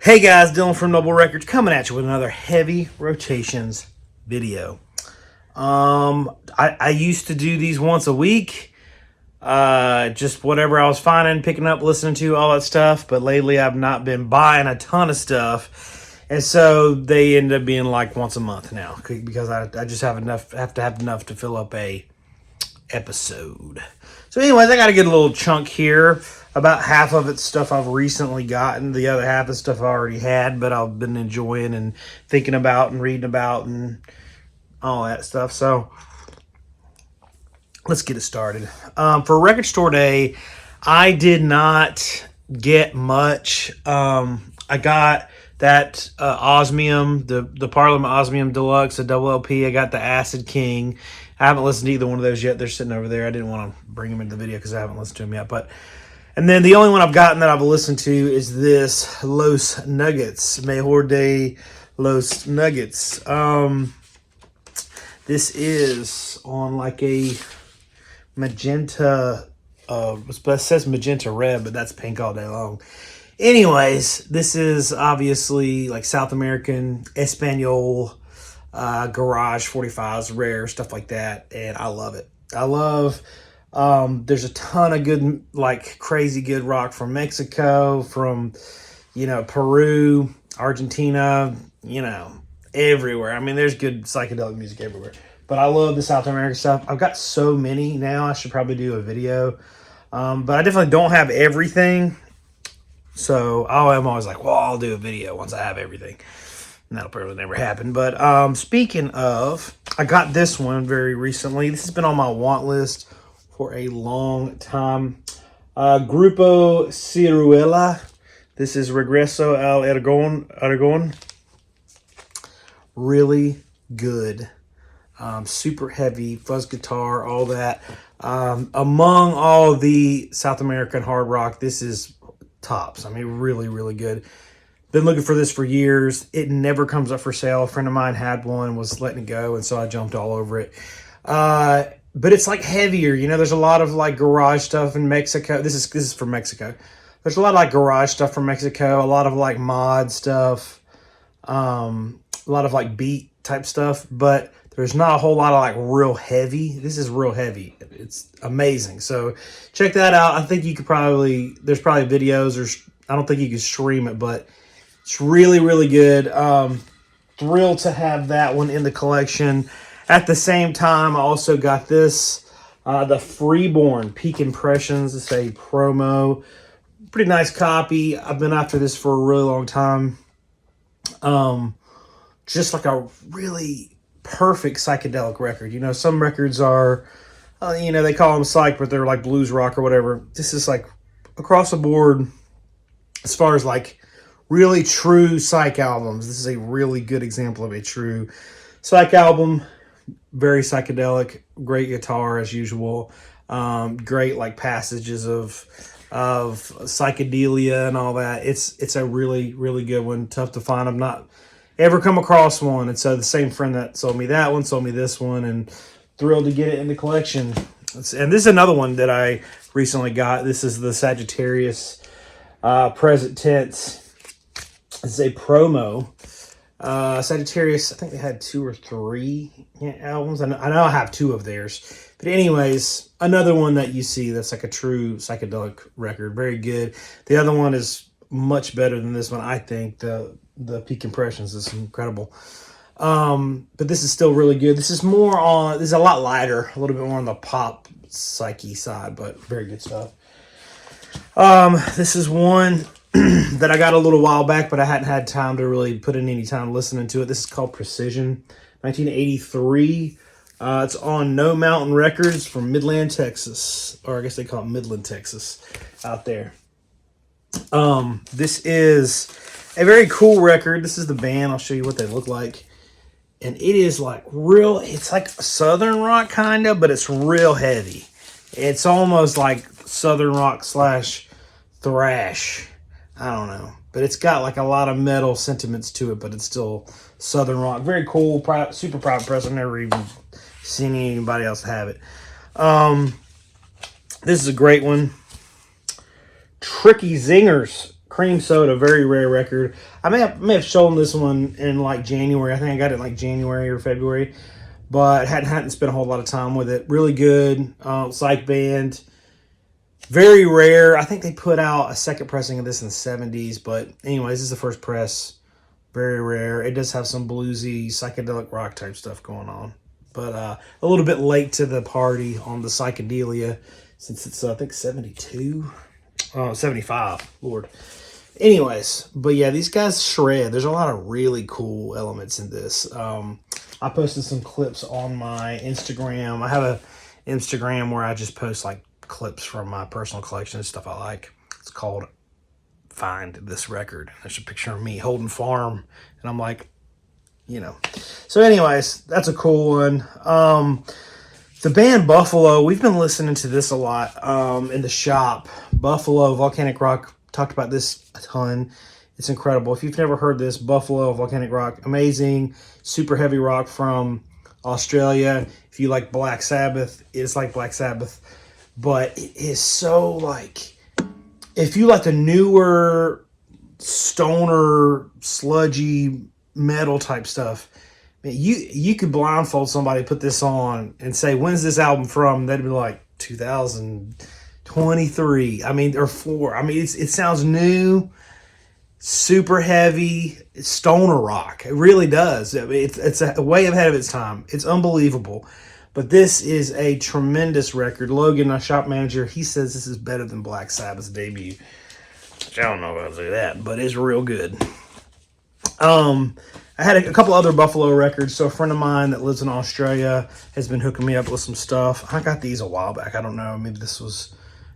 Hey guys, Dylan from Noble Records coming at you with another heavy rotations video. I used to do these once a week, just whatever I was finding, picking up, listening to, all that stuff. But lately, I've not been buying a ton of stuff, and so they end up being like once a month now because I just have to have enough to fill up a episode. So anyways, I got to get a little chunk here. About half of it's stuff I've recently gotten. The other half is stuff I already had, but I've been enjoying and thinking about and reading about and all that stuff. So let's get it started. For Record Store Day, I did not get much. I got that Osmium, the Parliament Osmium Deluxe, a double LP. I got the Acid King. I haven't listened to either one of those yet. They're sitting over there. I didn't want to bring them into the video because I haven't listened to them yet. And then the only one I've gotten that I've listened to is this Los Nuggets, Mejor de Los Nuggets. This is on like a magenta, it says magenta red, but that's pink all day long. Anyways, this is obviously like South American, Espanol, garage 45s, rare, stuff like that, and I love it. There's a ton of good, like crazy good rock from Mexico, from, Peru, Argentina, everywhere. I mean, there's good psychedelic music everywhere. But I love the South American stuff. I've got so many now. I should probably do a video. But I definitely don't have everything. So I'm always like, well, I'll do a video once I have everything. And that'll probably never happen. But speaking of, I got this one very recently. This has been on my want list for a long time. Grupo Ciruela. This is Regreso al Aragon. Really good. Super heavy, fuzz guitar, all that. Among all the South American hard rock, this is tops. I mean, really, really good. Been looking for this for years. It never comes up for sale. A friend of mine had one, was letting it go, and so I jumped all over it. But it's like heavier, there's a lot of like garage stuff in Mexico. This is from Mexico. There's a lot of like garage stuff from Mexico, a lot of like mod stuff, a lot of like beat type stuff, but there's not a whole lot of like real heavy. This is real heavy. It's amazing. So check that out. I think you could there's probably videos, or I don't think you can stream it, but it's really, really good. Thrilled to have that one in the collection. At the same time, I also got this, the Freeborn Peak Impressions. It's a promo. Pretty nice copy. I've been after this for a really long time. Just like a really perfect psychedelic record. Some records are, they call them psych, but they're like blues rock or whatever. This is like across the board as far as like really true psych albums. This is a really good example of a true psych album. Very psychedelic, great guitar as usual, great like passages of psychedelia and all that. It's a really, really good one. Tough to find. I've not ever come across one, and so the same friend that sold me that one sold me this one, and thrilled to get it in the collection. And this is another one that I recently got. This is the Sagittarius present tense. It's a promo. Sagittarius, I think they had 2 or 3 albums. I know I have 2 of theirs. But anyways, another one that you see that's like a true psychedelic record. Very good. The other one is much better than this one, I think. The Peak Impressions is incredible. But this is still really good. This is a lot lighter, a little bit more on the pop psyche side, but very good stuff. This is one that I got a little while back, but I hadn't had time to really put in any time listening to it. This is called Precision, 1983. It's on No Mountain Records from Midland, Texas, or I guess they call it Midland, Texas, out there. This is a very cool record. This is the band. I'll show you what they look like. And it is like it's like Southern rock kind of, but it's real heavy. It's almost like Southern rock / thrash. I don't know. But it's got like a lot of metal sentiments to it, but it's still Southern rock. Very cool, super proud press. I've never even seen anybody else have it. This is a great one. Tricky Zingers Cream Soda, very rare record. I may have shown this one in like January. I think I got it in like January or February, but hadn't spent a whole lot of time with it. Really good, psych band. Very rare. I think they put out a second pressing of this in the 70s, but anyways, this is the first press. Very rare. It does have some bluesy, psychedelic rock type stuff going on, but a little bit late to the party on the psychedelia since it's I think 72. 75, Lord. Anyways, but yeah, these guys shred. There's a lot of really cool elements in this. I posted some clips on my Instagram. I have a Instagram where I just post like clips from my personal collection and stuff I like. It's called Find This Record. There's a picture of me holding farm, and I'm like, you know. So anyways, that's a cool one. The band Buffalo, we've been listening to this a lot in the shop. Buffalo, Volcanic Rock, talked about this a ton. It's incredible. If you've never heard this, Buffalo, Volcanic Rock, amazing, super heavy rock from Australia. If you like Black Sabbath, it's like Black Sabbath. But it is so like, if you like the newer, stoner, sludgy, metal type stuff, man, you could blindfold somebody, put this on, and say, when's this album from? They'd be like, 2023. I mean, or 4. I mean, it sounds new, super heavy, stoner rock. It really does. It's a way ahead of its time. It's unbelievable. But this is a tremendous record. Logan, our shop manager, he says this is better than Black Sabbath's debut. Which I don't know if I'll say that, but it's real good. I had a couple other Buffalo records. So a friend of mine that lives in Australia has been hooking me up with some stuff. I got these a while back. I don't know. Maybe this was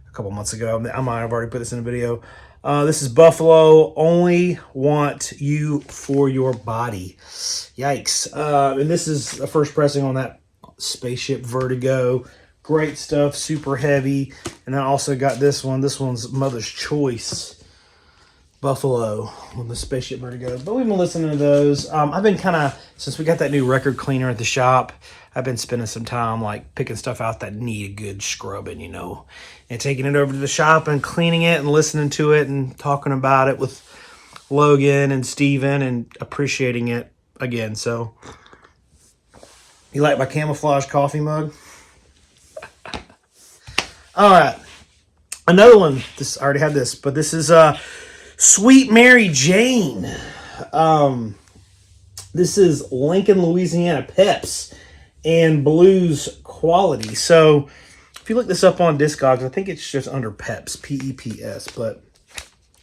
a couple months ago. I might have already put this in a video. This is Buffalo, Only Want You for Your Body. Yikes. And this is the first pressing on that Spaceship Vertigo. Great stuff. Super heavy. And I also got this one. This one's Mother's Choice. Buffalo on the Spaceship Vertigo. But we've been listening to those. I've been kind of, since we got that new record cleaner at the shop, I've been spending some time like picking stuff out that need a good scrubbing, you know, and taking it over to the shop and cleaning it and listening to it and talking about it with Logan and Steven and appreciating it again. So, you like my camouflage coffee mug? All right. Another one. I already had this, but this is Sweet Mary Jane. This is Lincoln, Louisiana Peps and Blues Quality. So if you look this up on Discogs, I think it's just under Peps, P-E-P-S. But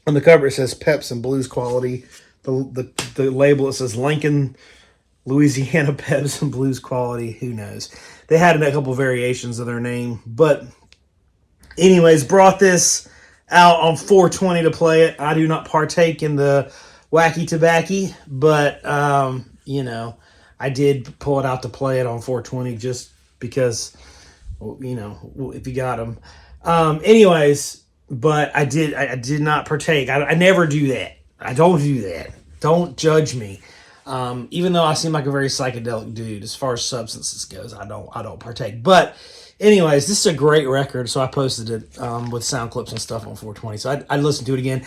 on the cover it says Peps and Blues Quality. The label it says Lincoln, Louisiana Peps and Blues Quality. Who knows? They had a couple variations of their name. But anyways, brought this out on 420 to play it. I do not partake in the wacky tobacco, but you know, I did pull it out to play it on 420 just because, you know, if you got them. Anyways, but I did not partake. I never do that. I don't do that. Don't judge me. Even though I seem like a very psychedelic dude as far as substances goes, I don't partake. But anyways, this is a great record, so I posted it with sound clips and stuff on 420. So I listened to it again.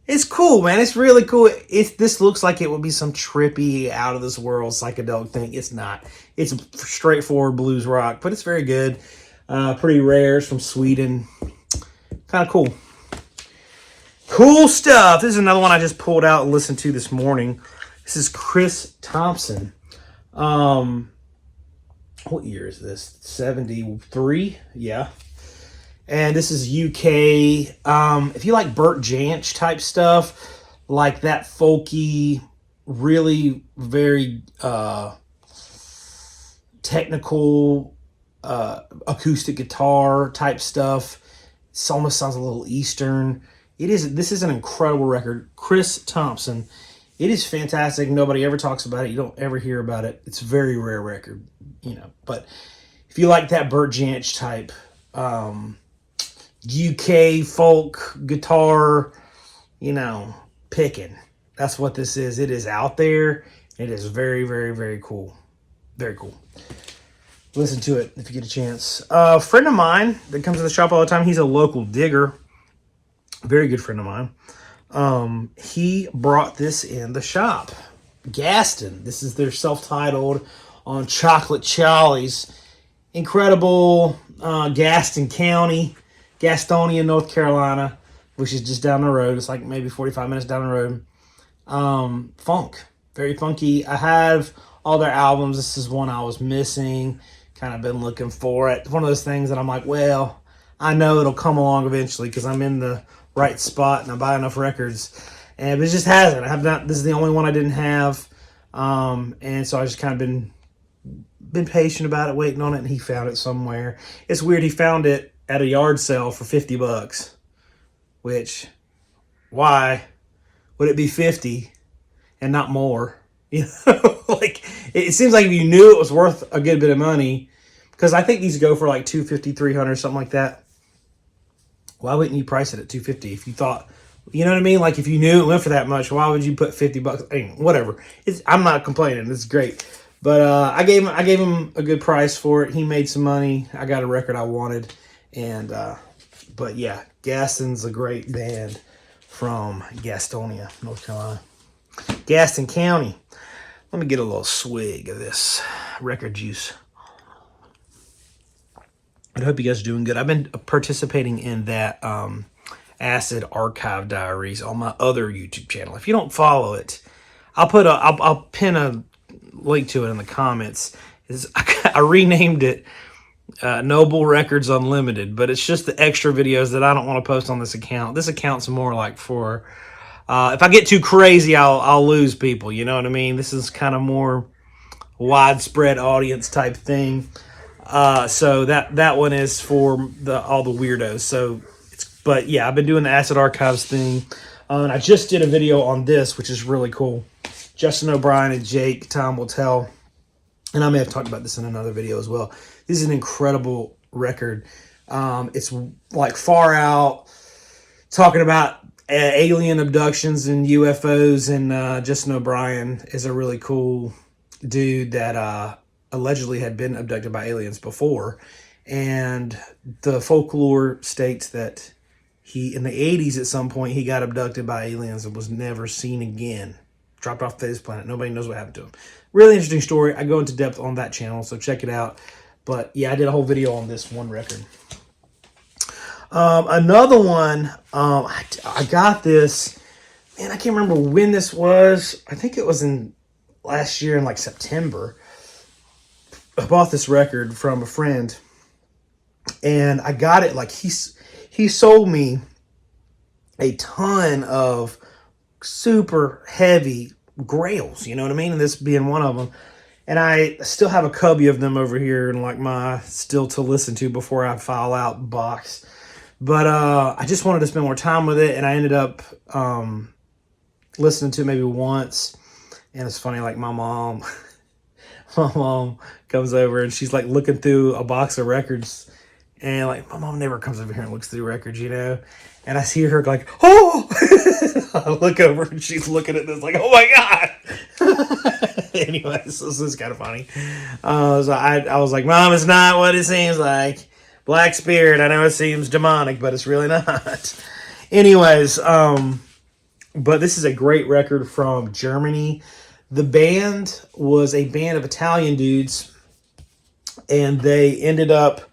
It's cool, man. It's really cool. This looks like it would be some trippy, out of this world psychedelic thing. It's not. It's straightforward blues rock, but it's very good. Pretty rare. It's from Sweden. Kind of cool. Cool stuff. This is another one I just pulled out and listened to this morning. This is Chris Thompson. What year is this? 73? Yeah. And this is UK. If you like Bert Jansch type stuff, like that folky, really very technical acoustic guitar type stuff, it almost sounds a little Eastern. This is an incredible record. Chris Thompson. It is fantastic. Nobody ever talks about it. You don't ever hear about it. It's a very rare record, you know. But if you like that Bert Jansch type UK folk guitar, you know, picking. That's what this is. It is out there. It is very, very, very cool. Very cool. Listen to it if you get a chance. A friend of mine that comes to the shop all the time, he's a local digger. very good friend of mine. He brought this in the shop. Gaston. This is their self-titled on Chocolate Charlie's. Incredible Gaston County, Gastonia, North Carolina, which is just down the road. It's like maybe 45 minutes down the road. Funk. Very funky. I have all their albums. This is one I was missing. Kind of been looking for it. One of those things that I'm like, well, I know it'll come along eventually because I'm in the right spot and I buy enough records. And it just hasn't. I have not. This is the only one I didn't have. And so I just kind of been patient about it, waiting on it, and he found it somewhere. It's weird. He found it at a yard sale for $50, which, why would it be 50 and not more? You know, like, it seems like if you knew it was worth a good bit of money, because I think these go for like $250, $300, something like that. Why wouldn't you price it at $250 if you thought, you know what I mean? Like, if you knew it went for that much, why would you put $50? I mean, whatever. I'm not complaining. It's great. But I gave him a good price for it. He made some money. I got a record I wanted. And but yeah, Gaston's a great band from Gastonia, North Carolina. Gaston County. Let me get a little swig of this record juice. I hope you guys are doing good. I've been participating in that Acid Archive Diaries on my other YouTube channel. If you don't follow it, I'll pin a link to it in the comments. I renamed it Noble Records Unlimited, but it's just the extra videos that I don't want to post on this account. This account's more like for if I get too crazy, I'll lose people. You know what I mean? This is kind of more widespread audience type thing. So that one is for all the weirdos. So but yeah, I've been doing the Acid Archives thing. And I just did a video on this, which is really cool. Justin O'Brien and Jake, time will tell. And I may have talked about this in another video as well. This is an incredible record. It's like far out, talking about alien abductions and UFOs. And Justin O'Brien is a really cool dude that allegedly had been abducted by aliens before. And the folklore states that in the 80s at some point, he got abducted by aliens and was never seen again. Dropped off this planet. Nobody knows what happened to him. Really interesting story. I go into depth on that channel, so check it out. But yeah, I did a whole video on this one record. Another one, I got this. Man, I can't remember when this was. I think it was in last year in like September. I bought this record from a friend, and I got it like he sold me a ton of super heavy grails, you know what I mean? And this being one of them. And I still have a cubby of them over here in like my still to listen to before I file out box. But I just wanted to spend more time with it, and I ended up listening to it maybe once. And it's funny, like my mom comes over and she's like looking through a box of records. And like my mom never comes over here and looks through records, you know. And I see her like, oh! I look over and she's looking at this like, oh my God! Anyways, this is kind of funny. So I was like, Mom, it's not what it seems like. Black Spirit, I know it seems demonic, but it's really not. Anyways, but this is a great record from Germany. The band was a band of Italian dudes, and they ended up,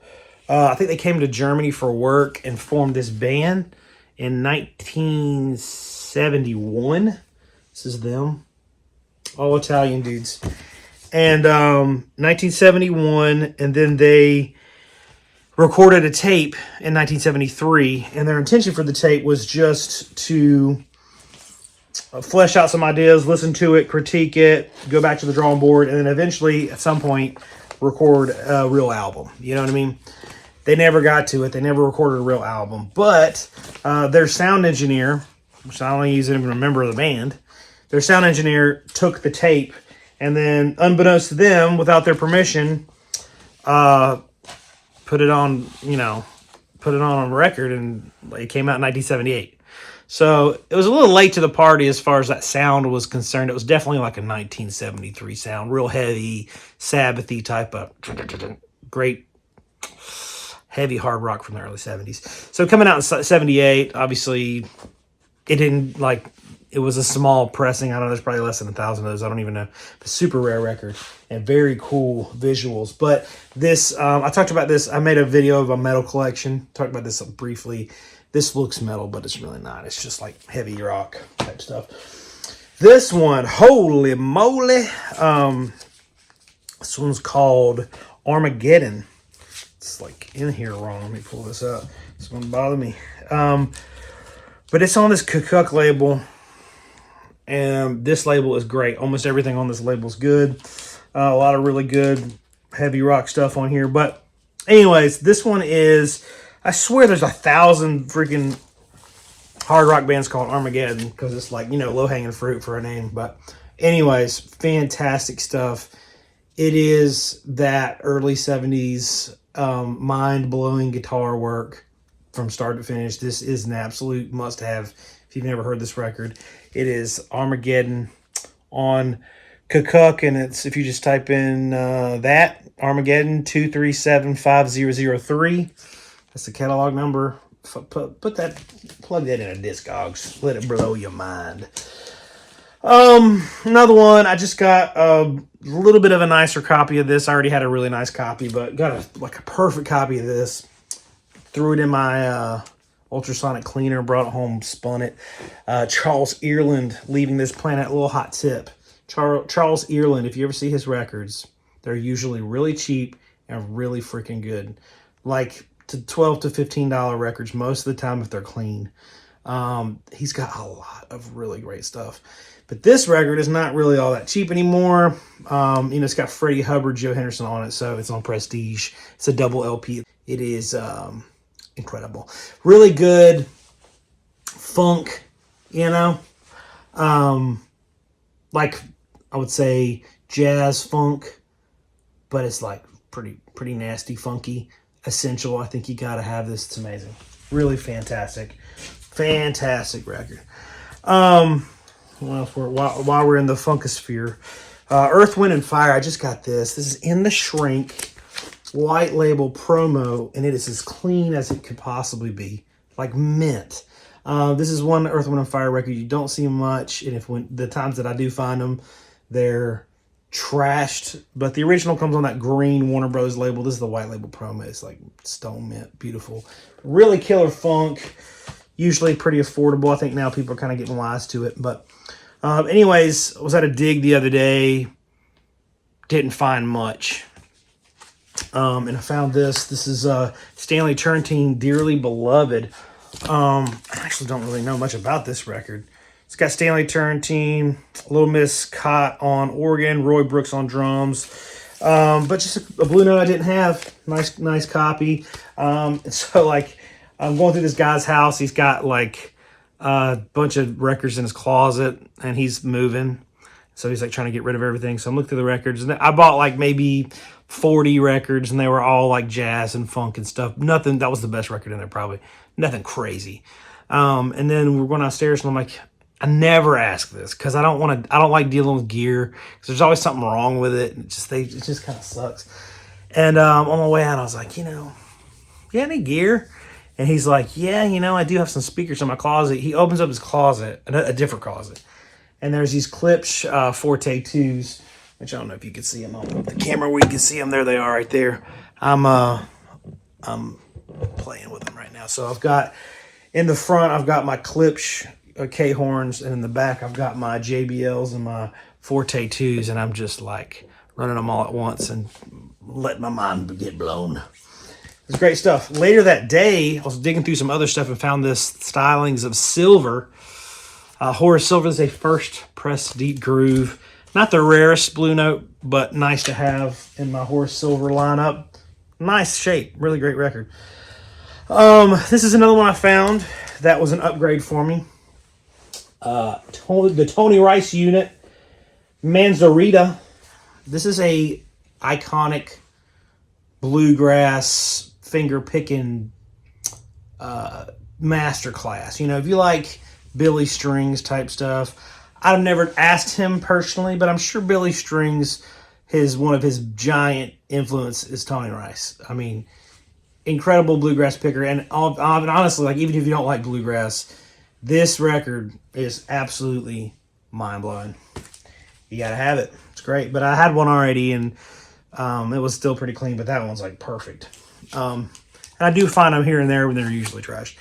I think they came to Germany for work and formed this band in 1971. This is them. All Italian dudes. And 1971, and then they recorded a tape in 1973, and their intention for the tape was just to flesh out some ideas, listen to it, critique it, go back to the drawing board, and then eventually, at some point, record a real album. You know what I mean? They never got to it. They never recorded a real album. But their sound engineer, which I don't even remember the band, their sound engineer took the tape and then, unbeknownst to them, without their permission, put it on a record, and it came out in 1978. So it was a little late to the party as far as that sound was concerned. It was definitely like a 1973 sound, real heavy, Sabbathy type of great heavy hard rock from the early 70s. So coming out in 78, obviously it didn't like, it was a small pressing. I don't know, there's probably less than 1,000 of those. I don't even know. But super rare record and very cool visuals. But this, I talked about this. I made a video of a metal collection. Talked about this briefly. This looks metal, but it's really not. It's just like heavy rock type stuff. This one, holy moly. This one's called Armageddon. It's like in here wrong. Let me pull this up. This won't bother me. But it's on this Kukuk label. And this label is great. Almost everything on this label is good. A lot of really good heavy rock stuff on here. But anyways, this one is, I swear there's 1,000 freaking hard rock bands called Armageddon, because it's like, you know, low-hanging fruit for a name. But anyways, fantastic stuff. It is that early 70s mind-blowing guitar work from start to finish. This is an absolute must-have if you've never heard this record. It is Armageddon on Kukuk, and it's, if you just type in that, Armageddon 2375003. That's the catalog number. Plug that in a Discogs. Let it blow your mind. Another one, I just got a little bit of a nicer copy of this. I already had a really nice copy, but got a perfect copy of this. Threw it in my ultrasonic cleaner, brought it home, spun it. Charles Earland, Leaving This Planet. A little hot tip. Charles Earland, if you ever see his records, they're usually really cheap and really freaking good. Like to $12 to $15 records most of the time if they're clean. He's got a lot of really great stuff. But this record is not really all that cheap anymore. You know, it's got Freddie Hubbard, Joe Henderson on it, so it's on Prestige. It's a double LP. It is incredible. Really good funk, you know. Like, I would say jazz funk, but it's like pretty nasty, funky. Essential. I think you got to have this. It's amazing. Really fantastic. Fantastic record. Well, while we're in the funkosphere, Earth, Wind, and Fire. I just got this. This is in the shrink white label promo, and it is as clean as it could possibly be, like mint. This is one Earth, Wind, and Fire record you don't see much, and the times that I do find them, they're trashed. But the original comes on that green Warner Bros. Label. This is the white label promo. It's like stone mint, beautiful, really killer funk. Usually pretty affordable. I think now people are kind of getting wise to it. But anyways, I was at a dig the other day. Didn't find much. And I found this. This is Stanley Turrentine, Dearly Beloved. I actually don't really know much about this record. It's got Stanley Turrentine, Little Miss Cott on organ, Roy Brooks on drums. But just a blue note I didn't have. Nice copy. And so, like, I'm going through this guy's house. He's got like a bunch of records in his closet, and he's moving. So he's like trying to get rid of everything. So I'm looking through the records, and I bought like maybe 40 records, and they were all like jazz and funk and stuff. Nothing, that was the best record in there probably. Nothing crazy. And then we're going downstairs, and I'm like, I never ask this because I don't like dealing with gear because there's always something wrong with it. It just kind of sucks. And on my way out, I was like, you got any gear? And he's like, yeah, I do have some speakers in my closet. He opens up his closet, a different closet. And there's these Klipsch Forte 2s, which I don't know if you can see them on the camera where you can see them. There they are right there. I'm playing with them right now. So I've got, in the front, I've got my Klipsch K-horns, and in the back, I've got my JBLs and my Forte 2s, and I'm just like running them all at once and letting my mind get blown. It's great stuff. Later that day, I was digging through some other stuff and found this Stylings of Silver. Horace Silver is a first press deep groove. Not the rarest blue note, but nice to have in my Horace Silver lineup. Nice shape. Really great record. This is another one I found that was an upgrade for me. The Tony Rice Unit, Manzarita. This is a iconic bluegrass finger picking masterclass. If you like Billy Strings type stuff, I've never asked him personally, but I'm sure Billy Strings, one of his giant influence is Tony Rice. I mean, incredible bluegrass picker. And honestly, like, even if you don't like bluegrass, this record is absolutely mind-blowing. You gotta have it. It's great. But I had one already, and it was still pretty clean, but that one's like perfect. And I do find them here and there when they're usually trashed.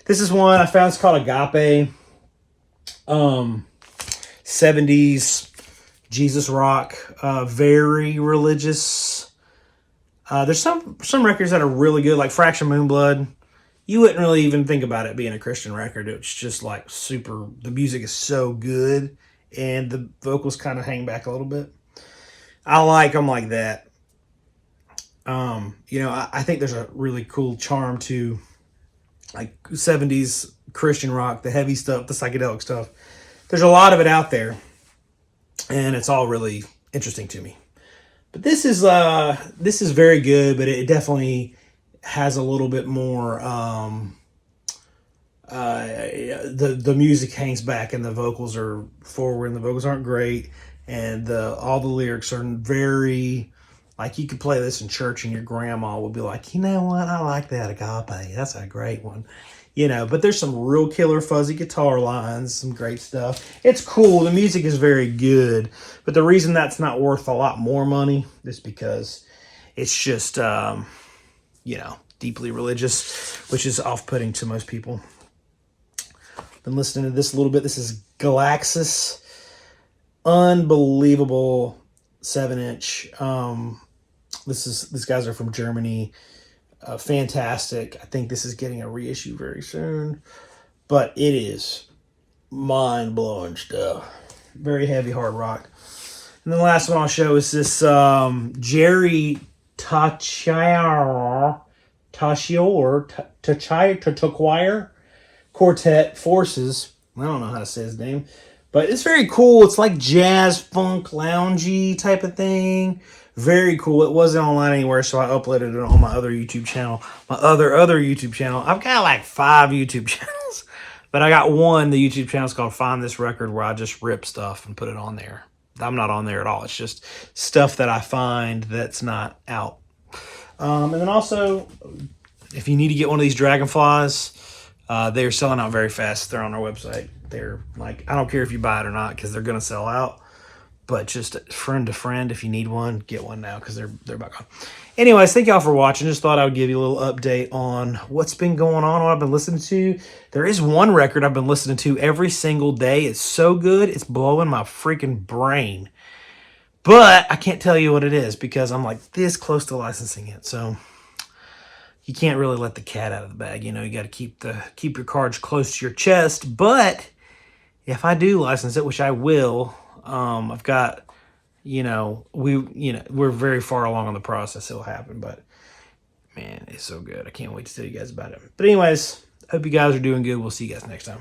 This is one I found. It's called Agape. 70s Jesus rock. Very religious. There's some records that are really good, like Fraction Moonblood. You wouldn't really even think about it being a Christian record. It's just like super, the music is so good, and the vocals kind of hang back a little bit. I like them like that. I think there's a really cool charm to like 70s Christian rock, the heavy stuff, the psychedelic stuff. There's a lot of it out there, and it's all really interesting to me. But this is very good, but it definitely has a little bit more. The music hangs back, and the vocals are forward, and the vocals aren't great, and all the lyrics are very, like, you could play this in church, and your grandma would be like, you know what, I like that Agape. That's a great one. But there's some real killer fuzzy guitar lines, some great stuff. It's cool. The music is very good. But the reason that's not worth a lot more money is because it's just, deeply religious, which is off-putting to most people. Been listening to this a little bit. This is Galaxis. Unbelievable 7-inch. These guys are from Germany. Fantastic. I think this is getting a reissue very soon, but it is mind-blowing stuff. Very heavy hard rock. And the last one I'll show is this Jerry Tachior Quartet Forces. I don't know how to say his name, but it's very cool. It's like jazz, funk, loungy type of thing. Very cool. It wasn't online anywhere, so I uploaded it on my other YouTube channel. My other YouTube channel. I've got like 5 YouTube channels, but I got one. The YouTube channel is called Find This Record, where I just rip stuff and put it on there. I'm not on there at all. It's just stuff that I find that's not out. And then also, if you need to get one of these Dragonflies, they're selling out very fast. They're on our website. They're like, I don't care if you buy it or not, because they're going to sell out. But just friend to friend, if you need one, get one now, because they're about gone. Anyways, thank y'all for watching. Just thought I would give you a little update on what's been going on, what I've been listening to. There is one record I've been listening to every single day. It's so good, it's blowing my freaking brain. But I can't tell you what it is, because I'm like this close to licensing it. So you can't really let the cat out of the bag. You got to keep your cards close to your chest. But if I do license it, which I will, I've got, we're very far along on the process. It'll happen, but man, it's so good. I can't wait to tell you guys about it. But anyways, hope you guys are doing good. We'll see you guys next time.